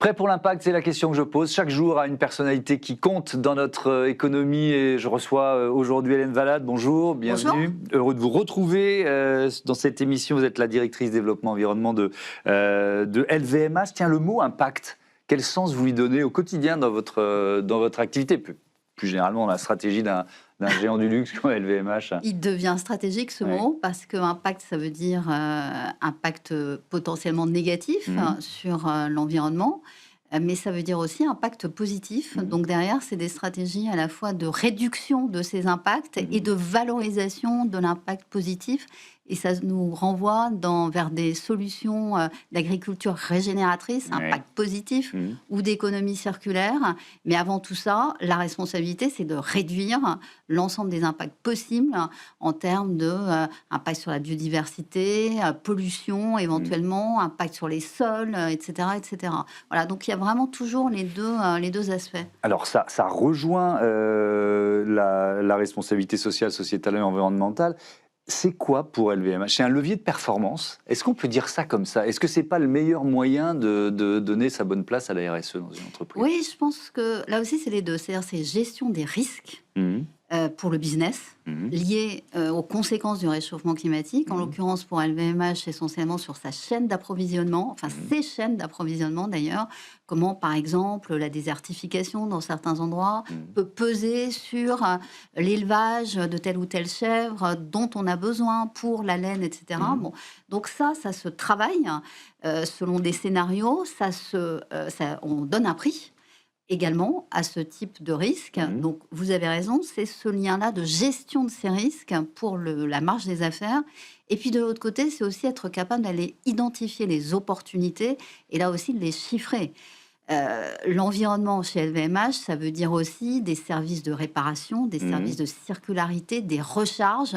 Prêt pour l'impact, c'est la question que je pose chaque jour à une personnalité qui compte dans notre économie et je reçois aujourd'hui Hélène Valade. Bonjour, bienvenue. Bonjour. Heureux de vous retrouver dans cette émission. Vous êtes la directrice développement environnement de LVMH. Tiens, le mot impact, quel sens vous lui donnez au quotidien dans votre activité, plus généralement dans la stratégie d'un géant du luxe comme LVMH? Il devient stratégique ce mot parce que impact, ça veut dire impact potentiellement négatif sur l'environnement, mais ça veut dire aussi impact positif. Donc derrière, c'est des stratégies à la fois de réduction de ces impacts et de valorisation de l'impact positif. Et ça nous renvoie vers des solutions d'agriculture régénératrice, impact positif, ou d'économie circulaire. Mais avant tout ça, la responsabilité, c'est de réduire l'ensemble des impacts possibles en termes d'impact sur la biodiversité, pollution éventuellement, impact sur les sols, etc., etc. Voilà, donc il y a vraiment toujours les deux aspects. Alors ça rejoint la responsabilité sociale, sociétale et environnementale. C'est quoi pour LVMH? C'est un levier de performance? Est-ce qu'on peut dire ça comme ça? Est-ce que c'est pas le meilleur moyen de donner sa bonne place à la RSE dans une entreprise? Oui, je pense que là aussi, c'est les deux. C'est-à-dire, c'est gestion des risques pour le business liés aux conséquences du réchauffement climatique. En l'occurrence, pour LVMH, essentiellement sur sa chaîne d'approvisionnement, enfin ses chaînes d'approvisionnement d'ailleurs. Comment, par exemple, la désertification dans certains endroits peut peser sur l'élevage de telle ou telle chèvre dont on a besoin pour la laine, etc. Bon, donc ça se travaille selon des scénarios. On donne un prix également à ce type de risque. Donc, vous avez raison, c'est ce lien-là de gestion de ces risques pour la marge des affaires. Et puis, de l'autre côté, c'est aussi être capable d'aller identifier les opportunités et là aussi de les chiffrer. L'environnement chez LVMH, ça veut dire aussi des services de réparation, des services de circularité, des recharges.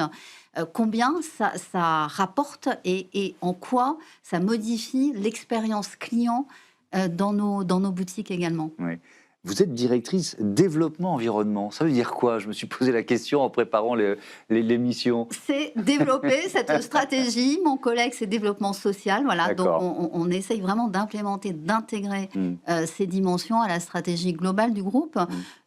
Combien ça rapporte et en quoi ça modifie l'expérience client dans nos boutiques également. Oui. Vous êtes directrice développement environnement. Ça veut dire quoi? Je me suis posé la question en préparant l'émission. C'est développer cette stratégie. Mon collègue, c'est développement social. Voilà. Donc, on essaye vraiment d'implémenter, d'intégrer ces dimensions à la stratégie globale du groupe.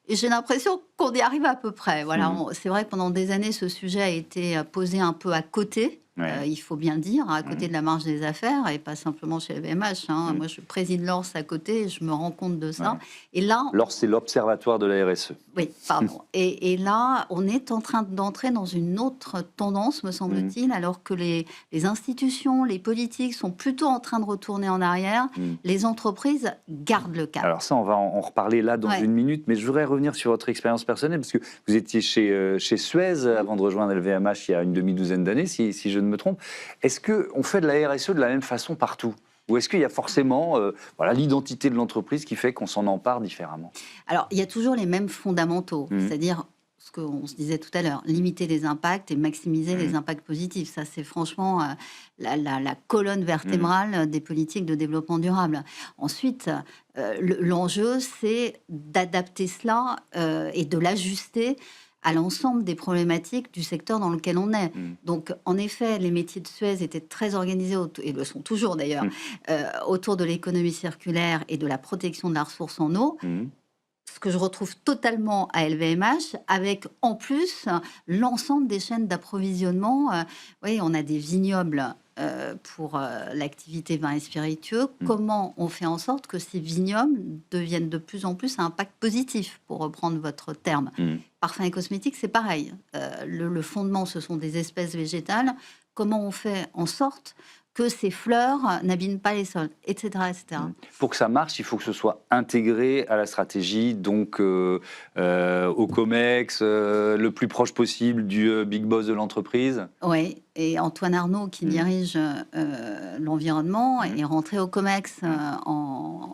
Et j'ai l'impression qu'on y arrive à peu près. Voilà. C'est vrai que pendant des années, ce sujet a été posé un peu à côté. Il faut bien le dire, à côté de la marge des affaires, et pas simplement chez LVMH. Moi, je préside l'ORS à côté, et je me rends compte de ça. Et là, l'ORS, c'est l'Observatoire de la RSE. Oui, pardon. Et là, on est en train d'entrer dans une autre tendance, me semble-t-il, alors que les institutions, les politiques sont plutôt en train de retourner en arrière. Les entreprises gardent le cap. Alors ça, on va en reparler là dans une minute, mais je voudrais revenir sur votre expérience personnelle, parce que vous étiez chez Suez avant de rejoindre LVMH il y a une demi-douzaine d'années, si je ne me trompe. Est-ce qu'on fait de la RSE de la même façon partout? Ou est-ce qu'il y a forcément l'identité de l'entreprise qui fait qu'on s'en empare différemment? Alors, il y a toujours les mêmes fondamentaux, c'est-à-dire ce qu'on se disait tout à l'heure, limiter les impacts et maximiser les impacts positifs. Ça, c'est franchement la colonne vertébrale des politiques de développement durable. Ensuite, l'enjeu, c'est d'adapter cela et de l'ajuster à l'ensemble des problématiques du secteur dans lequel on est. Donc, en effet, les métiers de Suez étaient très organisés, et le sont toujours d'ailleurs, autour de l'économie circulaire et de la protection de la ressource en eau. Ce que je retrouve totalement à LVMH, avec en plus l'ensemble des chaînes d'approvisionnement. Oui, on a des vignobles pour l'activité vin et spiritueux. Comment on fait en sorte que ces vignobles deviennent de plus en plus à impact positif, pour reprendre votre terme? Parfums et cosmétiques, c'est pareil. Le fondement, ce sont des espèces végétales. Comment on fait en sorte que ces fleurs n'abîment pas les sols, etc., etc. Pour que ça marche, il faut que ce soit intégré à la stratégie, donc au COMEX, le plus proche possible du big boss de l'entreprise. Oui, et Antoine Arnaud, qui dirige l'environnement, est rentré au COMEX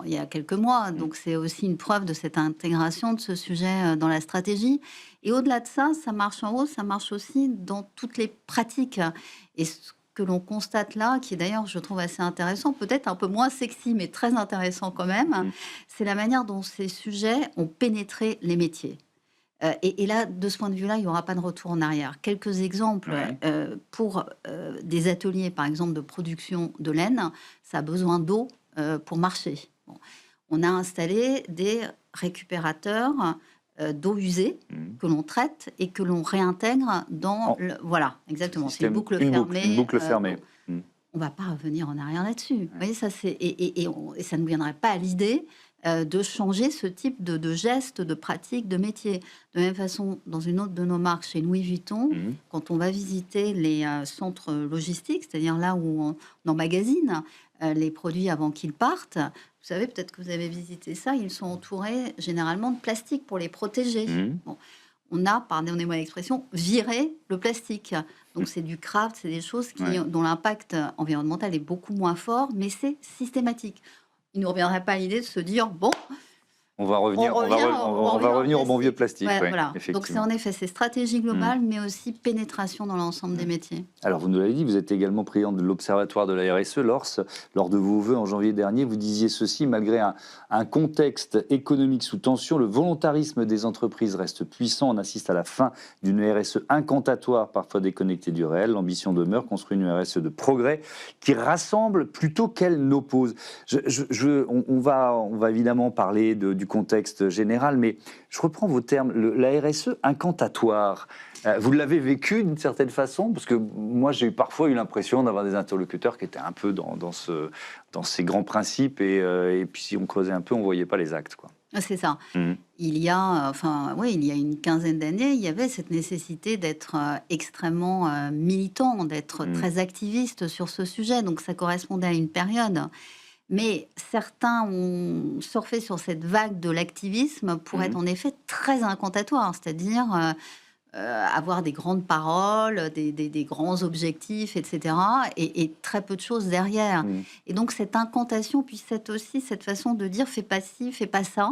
il y a quelques mois. Donc, c'est aussi une preuve de cette intégration de ce sujet dans la stratégie. Et au-delà de ça, ça marche en haut, ça marche aussi dans toutes les pratiques. Et que l'on constate là, qui est d'ailleurs, je trouve, assez intéressant, peut-être un peu moins sexy, mais très intéressant quand même, c'est la manière dont ces sujets ont pénétré les métiers. Et là, de ce point de vue-là, il n'y aura pas de retour en arrière. Quelques exemples. Pour des ateliers, par exemple, de production de laine, ça a besoin d'eau pour marcher. Bon. on a installé des récupérateurs d'eau usée que l'on traite et que l'on réintègre dans... Voilà, exactement. C'est une boucle fermée. Une boucle fermée. On ne va pas revenir en arrière là-dessus. Vous voyez, ça, et ça ne viendrait pas à l'idée de changer ce type de gestes, de pratiques, de métiers. De la même façon, dans une autre de nos marques, chez Louis Vuitton, quand on va visiter les centres logistiques, c'est-à-dire là où on emmagasine les produits avant qu'ils partent, vous savez, peut-être que vous avez visité ça, ils sont entourés généralement de plastique pour les protéger. Bon. On a, pardonnez-moi l'expression, viré le plastique. Donc c'est du craft, c'est des choses dont l'impact environnemental est beaucoup moins fort, mais c'est systématique. Il ne nous reviendrait pas à l'idée de se dire, bon... On va revenir au bon vieux plastique. Ouais, voilà. Donc c'est en effet ces stratégies globales, mais aussi pénétration dans l'ensemble des métiers. Alors vous nous l'avez dit, vous êtes également président de l'Observatoire de la RSE, l'ORS. Lors de vos vœux en janvier dernier, vous disiez ceci: malgré un contexte économique sous tension, le volontarisme des entreprises reste puissant. On assiste à la fin d'une RSE incantatoire, parfois déconnectée du réel. L'ambition demeure, construire une RSE de progrès qui rassemble plutôt qu'elle n'oppose. On va évidemment parler du contexte général, mais je reprends vos termes, la RSE incantatoire. Vous l'avez vécu d'une certaine façon? Parce que moi, j'ai parfois eu l'impression d'avoir des interlocuteurs qui étaient un peu dans ces grands principes, et puis si on creusait un peu, on ne voyait pas les actes, quoi. C'est ça. Il y a une quinzaine d'années, il y avait cette nécessité d'être extrêmement militant, d'être très activiste sur ce sujet. Donc ça correspondait à une période. Mais certains ont surfé sur cette vague de l'activisme pour être en effet très incantatoire, c'est-à-dire avoir des grandes paroles, des grands objectifs, etc. Et très peu de choses derrière. Et donc cette incantation, puis aussi cette façon de dire « fais pas ci, fais pas ça »,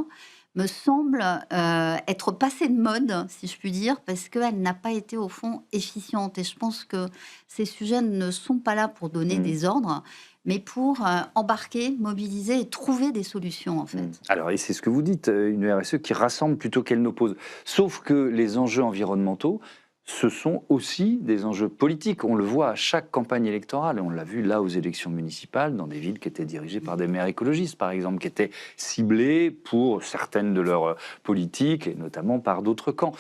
me semble être passée de mode, si je puis dire, parce qu'elle n'a pas été au fond efficiente. Et je pense que ces sujets ne sont pas là pour donner des ordres, mais pour embarquer, mobiliser et trouver des solutions, en fait. Alors, et c'est ce que vous dites, une RSE qui rassemble plutôt qu'elle n'oppose. Sauf que les enjeux environnementaux, ce sont aussi des enjeux politiques. On le voit à chaque campagne électorale, et on l'a vu là aux élections municipales, dans des villes qui étaient dirigées par des maires écologistes, par exemple, qui étaient ciblées pour certaines de leurs politiques, et notamment par d'autres camps.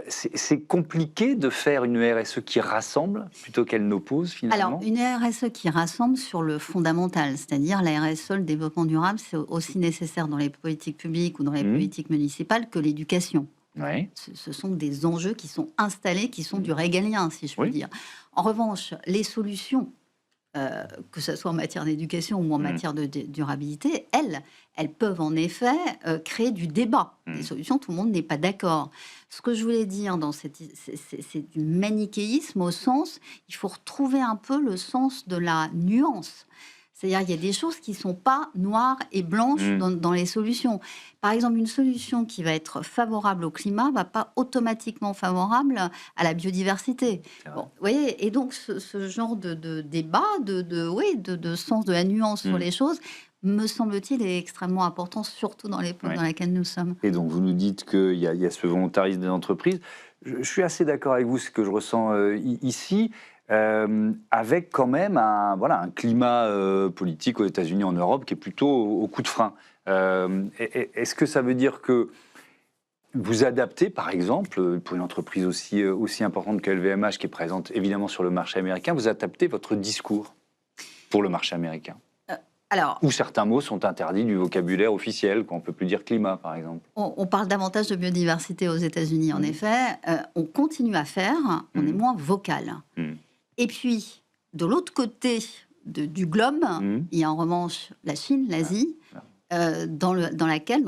C'est compliqué de faire une RSE qui rassemble plutôt qu'elle n'oppose, finalement? Alors, une RSE qui rassemble sur le fondamental, c'est-à-dire la RSE, le développement durable, c'est aussi nécessaire dans les politiques publiques ou dans les politiques municipales que l'éducation. Ouais. Ce sont des enjeux qui sont installés, qui sont du régalien, si je puis dire. En revanche, les solutions, que ce soit en matière d'éducation ou en matière de durabilité, elles peuvent en effet créer du débat. Les solutions, tout le monde n'est pas d'accord. Ce que je voulais dire, c'est du manichéisme au sens, il faut retrouver un peu le sens de la nuance. C'est-à-dire qu'il y a des choses qui ne sont pas noires et blanches dans les solutions. Par exemple, une solution qui va être favorable au climat ne va pas automatiquement favorable à la biodiversité. Bon, vous voyez, et donc, ce genre de débat, de sens de la nuance sur les choses, me semble-t-il, est extrêmement important, surtout dans l'époque dans laquelle nous sommes. Et donc, vous nous dites qu'il y a ce volontarisme des entreprises. Je suis assez d'accord avec vous, ce que je ressens ici. Avec quand même un climat politique aux États-Unis, en Europe, qui est plutôt au coup de frein. Est-ce que ça veut dire que vous adaptez, par exemple, pour une entreprise aussi importante que LVMH, qui est présente évidemment sur le marché américain, vous adaptez votre discours pour le marché américain? Où certains mots sont interdits du vocabulaire officiel, qu'on ne peut plus dire climat, par exemple. On parle davantage de biodiversité aux États-Unis, en effet. On continue à faire, on est moins vocal. Et puis, de l'autre côté du globe, il y a en revanche la Chine, l'Asie, dans lesquels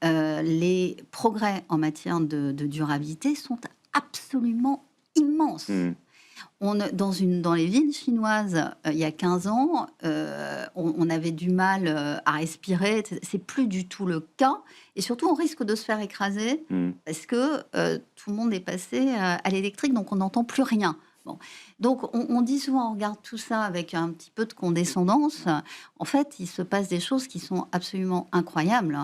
les progrès en matière de durabilité sont absolument immenses. Dans les villes chinoises, il y a 15 ans, on avait du mal à respirer. C'est plus du tout le cas. Et surtout, on risque de se faire écraser parce que tout le monde est passé à l'électrique, donc on n'entend plus rien. Bon. Donc, on dit souvent, on regarde tout ça avec un petit peu de condescendance. En fait, il se passe des choses qui sont absolument incroyables.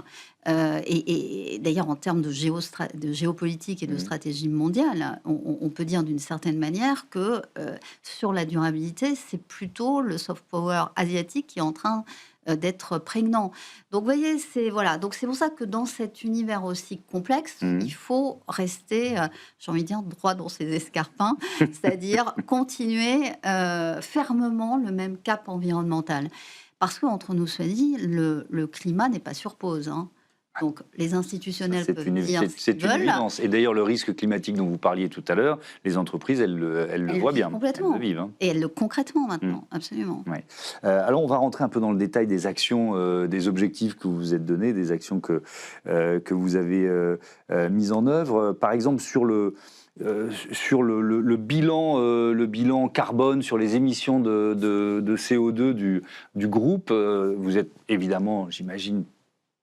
Et d'ailleurs, en termes de géopolitique et de stratégie mondiale, on peut dire d'une certaine manière que sur la durabilité, c'est plutôt le soft power asiatique qui est en train d'être prégnant. Donc, vous voyez, donc c'est pour ça que dans cet univers aussi complexe, il faut rester, j'ai envie de dire, droit dans ses escarpins, c'est-à-dire continuer fermement le même cap environnemental. Parce qu'entre nous soit dit, le climat n'est pas sur pause. Donc, les institutionnels peuvent dire c'est une évidence. Et d'ailleurs, le risque climatique dont vous parliez tout à l'heure, les entreprises, elles le voient bien. Complètement. Elles le vivent. Et elles le concrètement maintenant, absolument. Ouais. Alors, on va rentrer un peu dans le détail des actions, des objectifs que vous vous êtes donnés, des actions que vous avez mises en œuvre. Par exemple, sur le bilan carbone, sur les émissions de CO2 du groupe, vous êtes évidemment, j'imagine,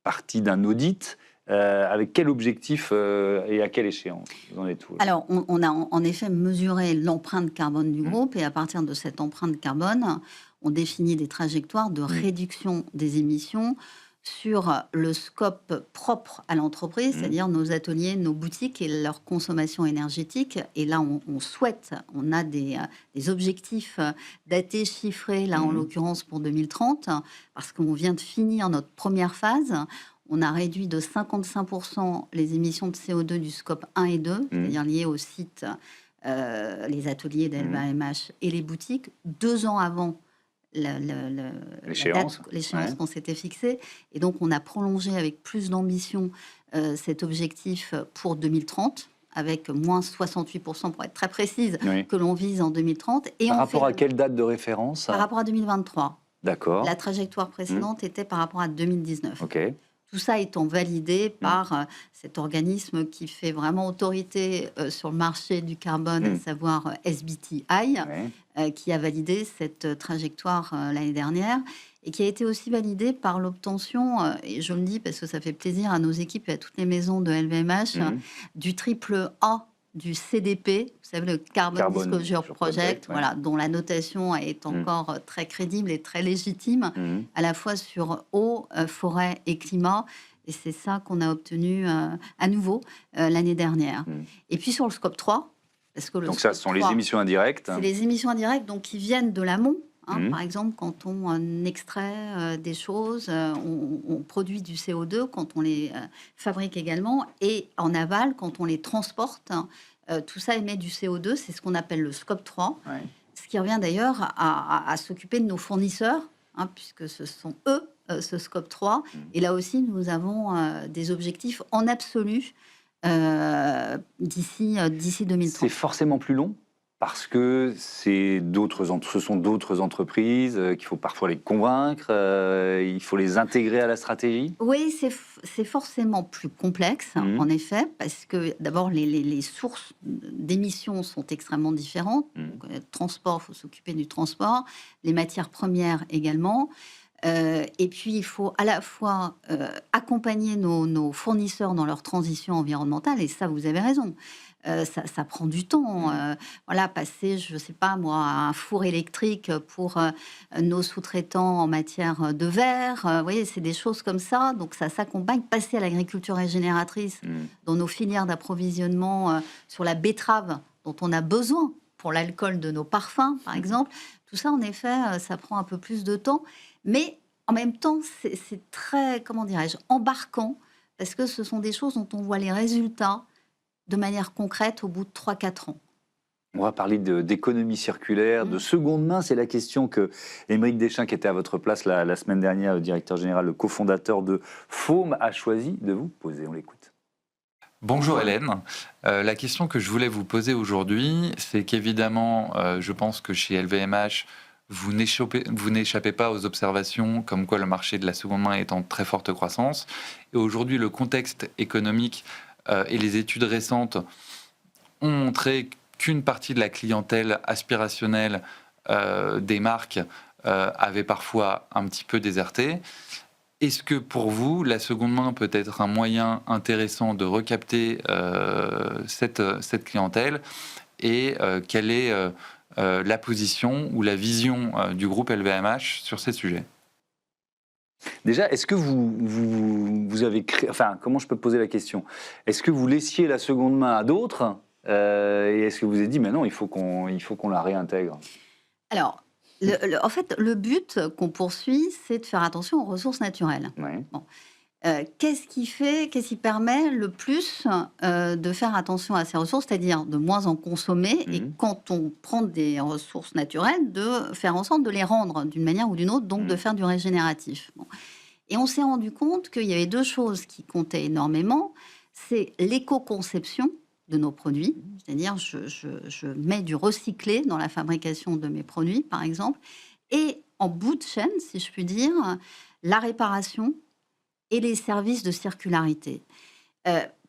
partie d'un audit. Avec quel objectif et à quelle échéance vous en êtes où? Alors, on a en effet mesuré l'empreinte carbone du groupe et à partir de cette empreinte carbone, on définit des trajectoires de réduction des émissions sur le scope propre à l'entreprise, c'est-à-dire nos ateliers, nos boutiques et leur consommation énergétique. Et là, on a des objectifs datés, chiffrés, là en l'occurrence pour 2030, parce qu'on vient de finir notre première phase. On a réduit de 55% les émissions de CO2 du scope 1 et 2, c'est-à-dire liées au site, les ateliers d'LVMH et les boutiques, 2 ans avant l'échéance qu'on s'était fixée. Et donc, on a prolongé avec plus d'ambition cet objectif pour 2030, avec moins 68%, pour être très précise, que l'on vise en 2030. Et par rapport à quelle date de référence? Par rapport à 2023. D'accord. La trajectoire précédente était par rapport à 2019. OK. Tout ça étant validé par cet organisme qui fait vraiment autorité sur le marché du carbone, à savoir SBTi, qui a validé cette trajectoire l'année dernière et qui a été aussi validé par l'obtention, et je le dis parce que ça fait plaisir à nos équipes et à toutes les maisons de LVMH, du triple A du CDP, vous savez, le Carbon Disclosure Project, voilà, dont la notation est encore très crédible et très légitime, à la fois sur eau, forêt et climat. Et c'est ça qu'on a obtenu à nouveau l'année dernière. Et puis sur le scope 3, parce que donc ça, ce sont les émissions indirectes. C'est les émissions indirectes donc, qui viennent de l'amont. Par exemple, quand on extrait des choses, on produit du CO2 quand on les fabrique également, et en aval, quand on les transporte, tout ça émet du CO2, c'est ce qu'on appelle le scope 3, ce qui revient d'ailleurs à s'occuper de nos fournisseurs, puisque ce sont eux, ce scope 3, et là aussi, nous avons des objectifs en absolu d'ici 2030. C'est forcément plus long parce que ce sont d'autres entreprises qu'il faut parfois les convaincre, il faut les intégrer à la stratégie. Oui, c'est forcément plus complexe, en effet, parce que d'abord, les sources d'émissions sont extrêmement différentes. Donc, transport, il faut s'occuper du transport, les matières premières également. Et puis, il faut à la fois accompagner nos fournisseurs dans leur transition environnementale, et ça, vous avez raison. Ça prend du temps. Voilà, passer, je ne sais pas moi, à un four électrique pour nos sous-traitants en matière de verre. Vous voyez, c'est des choses comme ça. Donc, ça s'accompagne. Passer à l'agriculture régénératrice dans nos filières d'approvisionnement sur la betterave dont on a besoin pour l'alcool de nos parfums, par exemple. Tout ça, en effet, ça prend un peu plus de temps. Mais en même temps, c'est très, comment dirais-je, embarquant, parce que ce sont des choses dont on voit les résultats de manière concrète au bout de 3-4 ans. On va parler d'économie circulaire, de seconde main. C'est la question que Aymeric Deschamps, qui était à votre place la semaine dernière, le directeur général, le cofondateur de Foam, a choisi de vous poser. On l'écoute. Bonjour Hélène. La question que je voulais vous poser aujourd'hui, c'est qu'évidemment, je pense que chez LVMH, vous n'échappez pas aux observations comme quoi le marché de la seconde main est en très forte croissance. Et aujourd'hui, le contexte économique et les études récentes ont montré qu'une partie de la clientèle aspirationnelle des marques avait parfois un petit peu déserté. Est-ce que pour vous, la seconde main peut être un moyen intéressant de recapter cette clientèle, et quelle est la position ou la vision du groupe LVMH sur ces sujets. Déjà, est-ce que vous avez créé... Enfin, comment je peux poser la question? Est-ce que vous laissiez la seconde main à d'autres et est-ce que vous avez dit, mais non, il faut qu'on la réintègre? Alors, en fait, le but qu'on poursuit, c'est de faire attention aux ressources naturelles. Ouais. Bon. Qu'est-ce qui permet le plus de faire attention à ces ressources, c'est-à-dire de moins en consommer, et quand on prend des ressources naturelles, de faire en sorte de les rendre d'une manière ou d'une autre, donc de faire du régénératif. Bon. Et on s'est rendu compte qu'il y avait deux choses qui comptaient énormément, c'est l'éco-conception de nos produits, c'est-à-dire je mets du recyclé dans la fabrication de mes produits, par exemple, et en bout de chaîne, si je puis dire, la réparation et les services de circularité.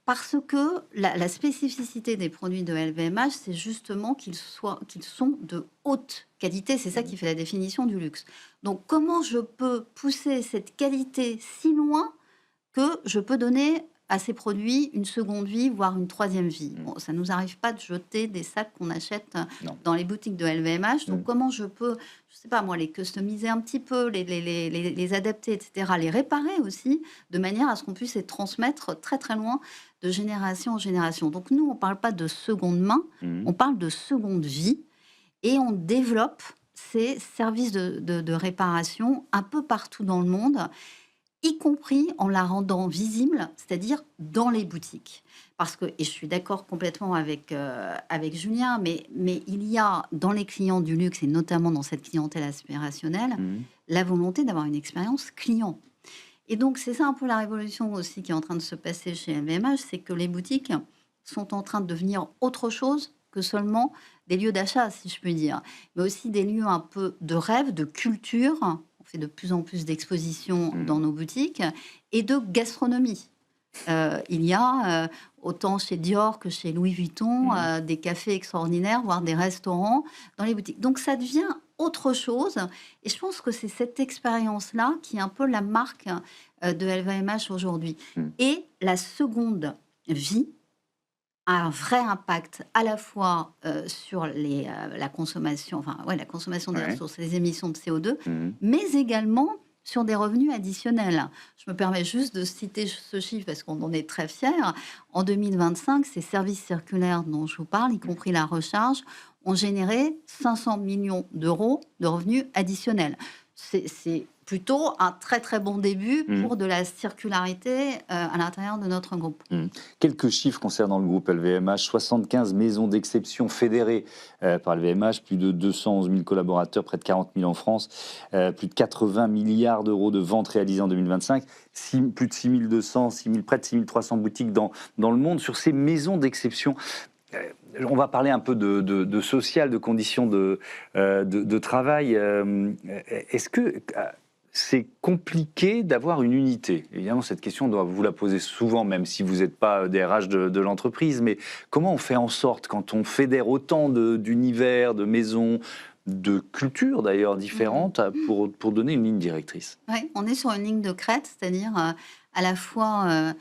Parce que la spécificité des produits de LVMH, c'est justement qu'ils sont de haute qualité. C'est ça qui fait la définition du luxe. Donc, comment je peux pousser cette qualité si loin que je peux donner à ces produits une seconde vie, voire une troisième vie? Bon, ça ne nous arrive pas de jeter des sacs qu'on achète dans les boutiques de LVMH. Donc, comment je peux, je ne sais pas moi, les customiser un petit peu, les adapter, etc., les réparer aussi, de manière à ce qu'on puisse les transmettre très très loin de génération en génération. Donc, nous, on ne parle pas de seconde main, on parle de seconde vie, et on développe ces services de réparation un peu partout dans le monde, y compris en la rendant visible, c'est-à-dire dans les boutiques. Parce que, et je suis d'accord complètement avec Julien, mais il y a dans les clients du luxe, et notamment dans cette clientèle aspirationnelle, la volonté d'avoir une expérience client. Et donc, c'est ça un peu la révolution aussi qui est en train de se passer chez LVMH, c'est que les boutiques sont en train de devenir autre chose que seulement des lieux d'achat, si je puis dire, mais aussi des lieux un peu de rêve, de culture. On fait de plus en plus d'expositions dans nos boutiques et de gastronomie. Il y a, autant chez Dior que chez Louis Vuitton, des cafés extraordinaires, voire des restaurants dans les boutiques. Donc ça devient autre chose. Et je pense que c'est cette expérience-là qui est un peu la marque de LVMH aujourd'hui. Et la seconde vie a un vrai impact à la fois sur la consommation, la consommation des ressources, les émissions de CO2, mais également sur des revenus additionnels. Je me permets juste de citer ce chiffre parce qu'on en est très fiers. En 2025, ces services circulaires dont je vous parle, y compris la recharge, ont généré 500 millions d'euros de revenus additionnels. C'est plutôt un très très bon début pour de la circularité à l'intérieur de notre groupe. Quelques chiffres concernant le groupe LVMH. 75 maisons d'exception fédérées par LVMH, plus de 211 000 collaborateurs, près de 40 000 en France, plus de 80 milliards d'euros de ventes réalisées en 2025, plus de 6 200, près de 6 300 boutiques dans le monde. Sur ces maisons d'exception, on va parler un peu de social, de conditions de travail. Est-ce que c'est compliqué d'avoir une unité? Évidemment, cette question, on doit vous la poser souvent, même si vous n'êtes pas DRH de l'entreprise. Mais comment on fait en sorte, quand on fédère autant d'univers, de maisons, de cultures d'ailleurs différentes, pour donner une ligne directrice? Oui, on est sur une ligne de crête, c'est-à-dire à la fois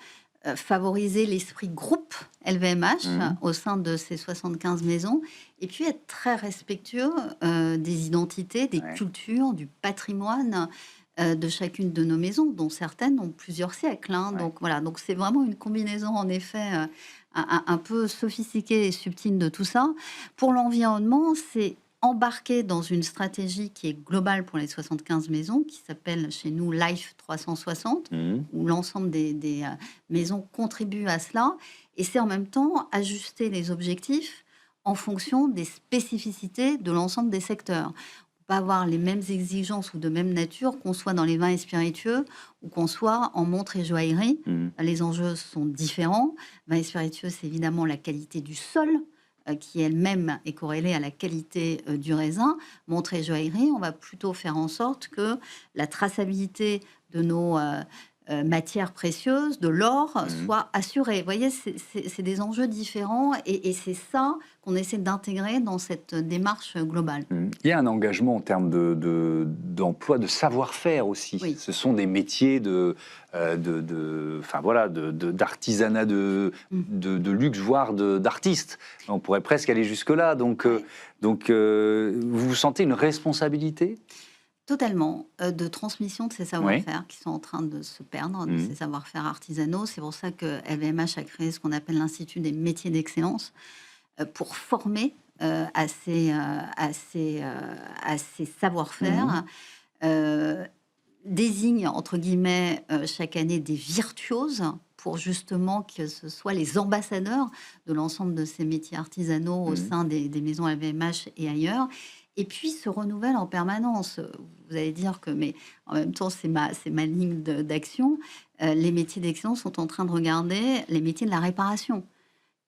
favoriser l'esprit groupe LVMH au sein de ces 75 maisons, et puis être très respectueux des identités, des cultures, du patrimoine de chacune de nos maisons, dont certaines ont plusieurs siècles. Donc voilà, donc c'est vraiment une combinaison en effet un peu sophistiquée et subtile de tout ça. Pour l'environnement, c'est embarqué dans une stratégie qui est globale pour les 75 maisons, qui s'appelle chez nous Life 360, où l'ensemble des maisons contribuent à cela. Et c'est en même temps ajuster les objectifs en fonction des spécificités de l'ensemble des secteurs. On ne peut pas avoir les mêmes exigences ou de même nature qu'on soit dans les vins et spiritueux ou qu'on soit en montres et joaillerie. Les enjeux sont différents. Vins et spiritueux, c'est évidemment la qualité du sol, qui elle-même est corrélée à la qualité du raisin. Montre et joaillerie, on va plutôt faire en sorte que la traçabilité de nos matières précieuses, de l'or, soit assuré. Vous voyez, c'est des enjeux différents et c'est ça qu'on essaie d'intégrer dans cette démarche globale. Il y a un engagement en termes d'emploi, de savoir-faire aussi. Oui. Ce sont des métiers d'artisanat de luxe, voire d'artistes. On pourrait presque aller jusque-là. Donc, vous sentez une responsabilité ? Totalement, de transmission de ces savoir-faire qui sont en train de se perdre, de ces savoir-faire artisanaux. C'est pour ça que LVMH a créé ce qu'on appelle l'Institut des métiers d'excellence pour former à ces savoir-faire. Désigne, entre guillemets, chaque année des virtuoses pour justement que ce soit les ambassadeurs de l'ensemble de ces métiers artisanaux au sein des maisons LVMH et ailleurs. Et puis se renouvelle en permanence. Vous allez dire que, mais en même temps, c'est ma ligne d'action. Les métiers d'excellence sont en train de regarder les métiers de la réparation,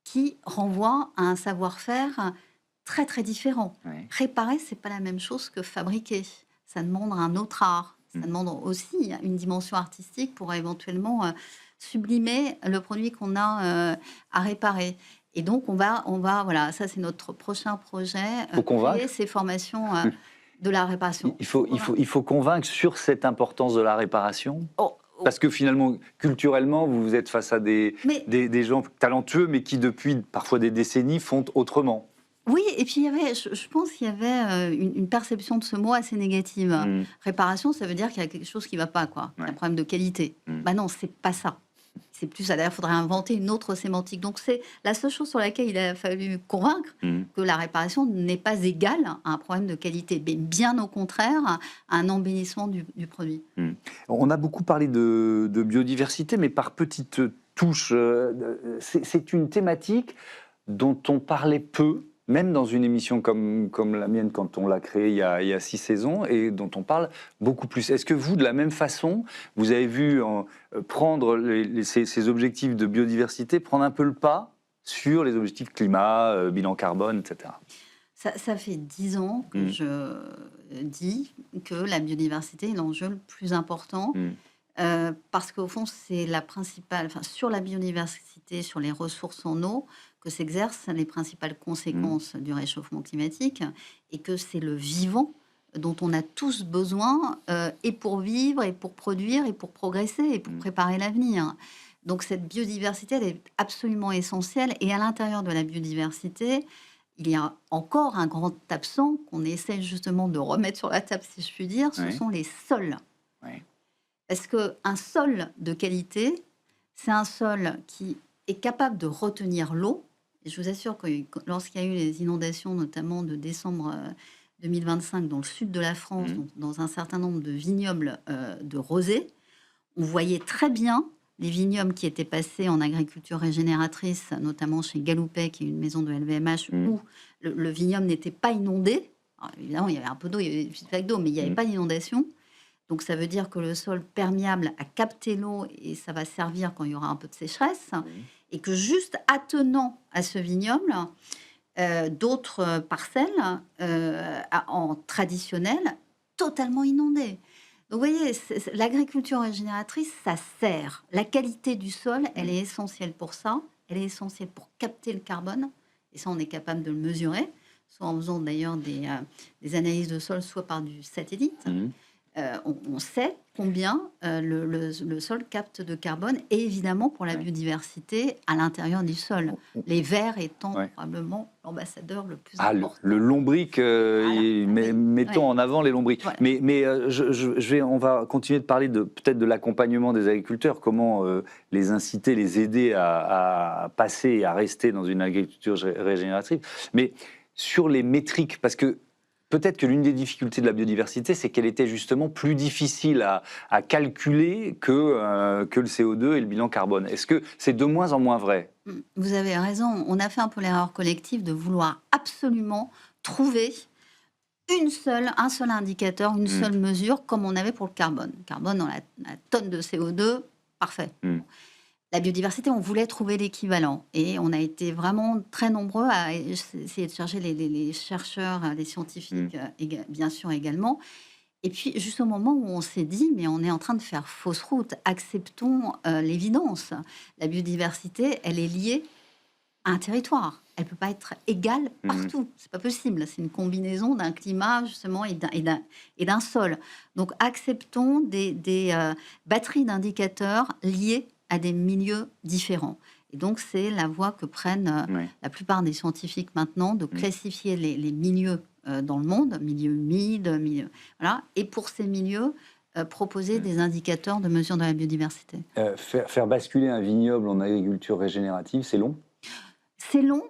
qui renvoient à un savoir-faire très très différent. Oui. Réparer, c'est pas la même chose que fabriquer. Ça demande un autre art. Ça demande aussi une dimension artistique pour éventuellement sublimer le produit qu'on a à réparer. Et donc, on va, voilà, ça c'est notre prochain projet, créer ces formations de la réparation. Il faut convaincre sur cette importance de la réparation. Parce que finalement, culturellement, vous êtes face à des gens talentueux, mais qui depuis parfois des décennies font autrement. Oui, et puis je pense qu'il y avait une perception de ce mot assez négative. Réparation, ça veut dire qu'il y a quelque chose qui ne va pas, quoi. Il y a un problème de qualité. Bah non, c'est pas ça. C'est plus ça. D'ailleurs, il faudrait inventer une autre sémantique. Donc, c'est la seule chose sur laquelle il a fallu convaincre que la réparation n'est pas égale à un problème de qualité, mais bien au contraire, à un embellissement du produit. On a beaucoup parlé de biodiversité, mais par petites touches. C'est une thématique dont on parlait peu, même dans une émission comme la mienne, quand on l'a créée il y a 6 saisons, et dont on parle beaucoup plus. Est-ce que vous, de la même façon, vous avez vu prendre ces objectifs de biodiversité, prendre un peu le pas sur les objectifs climat, bilan carbone, etc. Ça fait 10 ans que je dis que la biodiversité est l'enjeu le plus important, parce qu'au fond, c'est la principale... sur la biodiversité, sur les ressources en eau, que s'exercent les principales conséquences du réchauffement climatique et que c'est le vivant dont on a tous besoin et pour vivre, et pour produire, et pour progresser, et pour préparer l'avenir. Donc cette biodiversité, elle est absolument essentielle. Et à l'intérieur de la biodiversité, il y a encore un grand absent qu'on essaie justement de remettre sur la table, si je puis dire, ce sont les sols. Parce qu'un sol de qualité, c'est un sol qui est capable de retenir l'eau. Et je vous assure que lorsqu'il y a eu les inondations, notamment de décembre 2025 dans le sud de la France, dans un certain nombre de vignobles de rosée, on voyait très bien les vignobles qui étaient passés en agriculture régénératrice, notamment chez Galoupet, qui est une maison de LVMH, où le vignoble n'était pas inondé. Alors, évidemment, il y avait un peu d'eau, il y avait une petite flaque d'eau, mais il n'y avait pas d'inondation. Donc ça veut dire que le sol perméable a capté l'eau et ça va servir quand il y aura un peu de sécheresse. Et que juste attenant à ce vignoble, d'autres parcelles en traditionnel, totalement inondées. Donc vous voyez, l'agriculture régénératrice, ça sert. La qualité du sol, elle est essentielle pour ça. Elle est essentielle pour capter le carbone. Et ça, on est capable de le mesurer, soit en faisant d'ailleurs des analyses de sol, soit par du satellite. On sait combien le sol capte de carbone, et évidemment pour la biodiversité à l'intérieur du sol. Les vers étant probablement l'ambassadeur le plus important. Le lombric, mettons en avant les lombrics. Mais on va continuer de parler peut-être de l'accompagnement des agriculteurs, comment les inciter, les aider à passer et à rester dans une agriculture régénérative. Mais sur les métriques, parce que peut-être que l'une des difficultés de la biodiversité, c'est qu'elle était justement plus difficile à calculer que le CO2 et le bilan carbone. Est-ce que c'est de moins en moins vrai ? Vous avez raison. On a fait un peu l'erreur collective de vouloir absolument trouver un seul indicateur, une seule mesure, comme on avait pour le carbone. Le carbone dans la tonne de CO2, parfait. La biodiversité, on voulait trouver l'équivalent. Et on a été vraiment très nombreux à essayer de chercher les chercheurs, les scientifiques, bien sûr également. Et puis, juste au moment où on s'est dit, mais on est en train de faire fausse route, acceptons l'évidence. La biodiversité, elle est liée à un territoire. Elle ne peut pas être égale partout. C'est pas possible. C'est une combinaison d'un climat, justement, et d'un sol. Donc, acceptons des batteries d'indicateurs liées à des milieux différents. Et donc, c'est la voie que prennent la plupart des scientifiques maintenant, de classifier les milieux dans le monde, milieux humides, voilà. Et pour ces milieux, proposer des indicateurs de mesure de la biodiversité. Faire basculer un vignoble en agriculture régénérative, c'est long ? C'est long.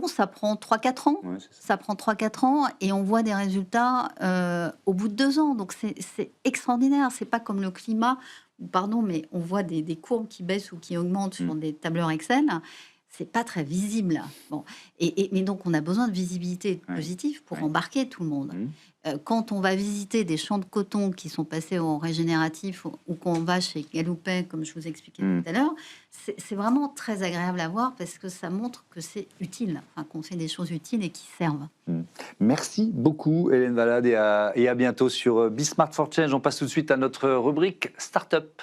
Ça prend 3-4 ans. Ouais, ça prend 3-4 ans et on voit des résultats au bout de 2 ans. Donc, c'est extraordinaire. C'est pas comme le climat, pardon, mais on voit des courbes qui baissent ou qui augmentent sur des tableurs Excel. C'est pas très visible. Bon. Mais donc, on a besoin de visibilité positive pour embarquer tout le monde. Quand on va visiter des champs de coton qui sont passés au régénératif ou qu'on va chez Galoupet, comme je vous expliquais tout à l'heure, c'est vraiment très agréable à voir parce que ça montre que c'est utile, qu'on fait des choses utiles et qui servent. Merci beaucoup, Hélène Valade, et à bientôt sur Be Smart for Change. On passe tout de suite à notre rubrique Startup.